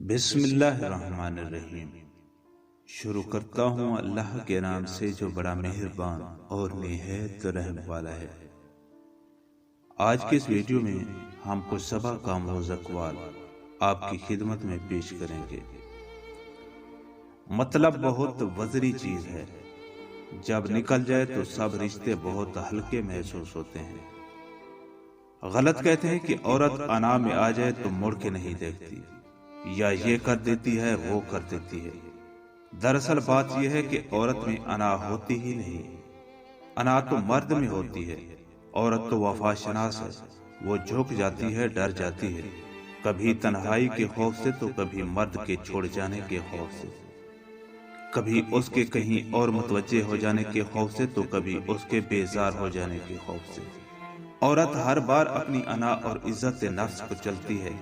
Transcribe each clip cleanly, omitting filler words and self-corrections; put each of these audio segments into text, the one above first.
بسم اللہ الرحمن الرحیم۔ شروع کرتا ہوں اللہ کے نام سے جو بڑا مہربان اور نہایت رحم والا ہے۔ آج کے اس ویڈیو میں ہم کچھ سبق آموز اقوال آپ کی خدمت میں پیش کریں گے۔ مطلب بہت وزری چیز ہے، جب نکل جائے تو سب رشتے بہت ہلکے محسوس ہوتے ہیں۔ غلط کہتے ہیں کہ عورت انا میں آ جائے تو مڑ کے نہیں دیکھتی، یا یہ کر دیتی ہے وہ کر دیتی ہے۔ دراصل بات یہ ہے کہ عورت میں انا ہوتی ہی نہیں، انا تو مرد میں ہوتی ہے۔ عورت تو وفا شناس ہے، وہ جھک جاتی ہے، ڈر جاتی ہے، کبھی تنہائی کے خوف سے تو کبھی مرد کے چھوڑ جانے کے خوف سے، کبھی اس کے کہیں اور متوجہ ہو جانے کے خوف سے تو کبھی اس کے بیزار ہو جانے کے خوف سے۔ عورت ہر بار اپنی انا اور عزت نفس کو چلتی ہے،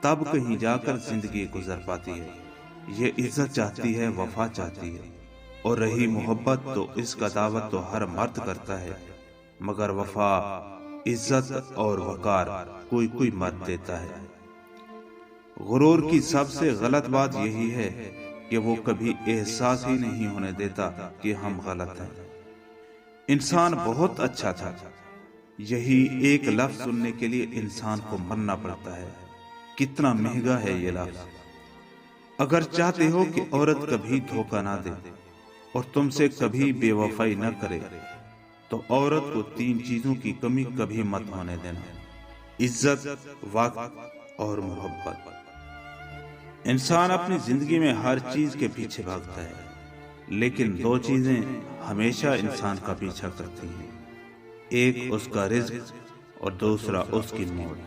تب کہیں جا کر زندگی گزر پاتی ہے۔ یہ عزت چاہتی ہے، وفا چاہتی ہے، اور رہی محبت تو اس کا دعوت تو ہر مرد کرتا ہے، مگر وفا، عزت اور وقار کوئی مرد دیتا ہے۔ غرور کی سب سے غلط بات یہی ہے کہ وہ کبھی احساس ہی نہیں ہونے دیتا کہ ہم غلط ہیں۔ انسان بہت اچھا تھا، یہی ایک لفظ سننے کے لیے انسان کو مرنا پڑتا ہے۔ کتنا مہنگا ہے یہ لفظ۔ اگر چاہتے ہو کہ عورت کبھی دھوکہ نہ دے اور تم سے کبھی بے وفائی نہ کرے تو عورت کو 3 چیزوں کی کمی کبھی مت ہونے دینا: عزت، وقت اور محبت۔ انسان اپنی زندگی میں ہر چیز کے پیچھے بھاگتا ہے، لیکن 2 چیزیں ہمیشہ انسان کا پیچھا کرتی ہیں، ایک اس کا رزق اور دوسرا اس کی موت۔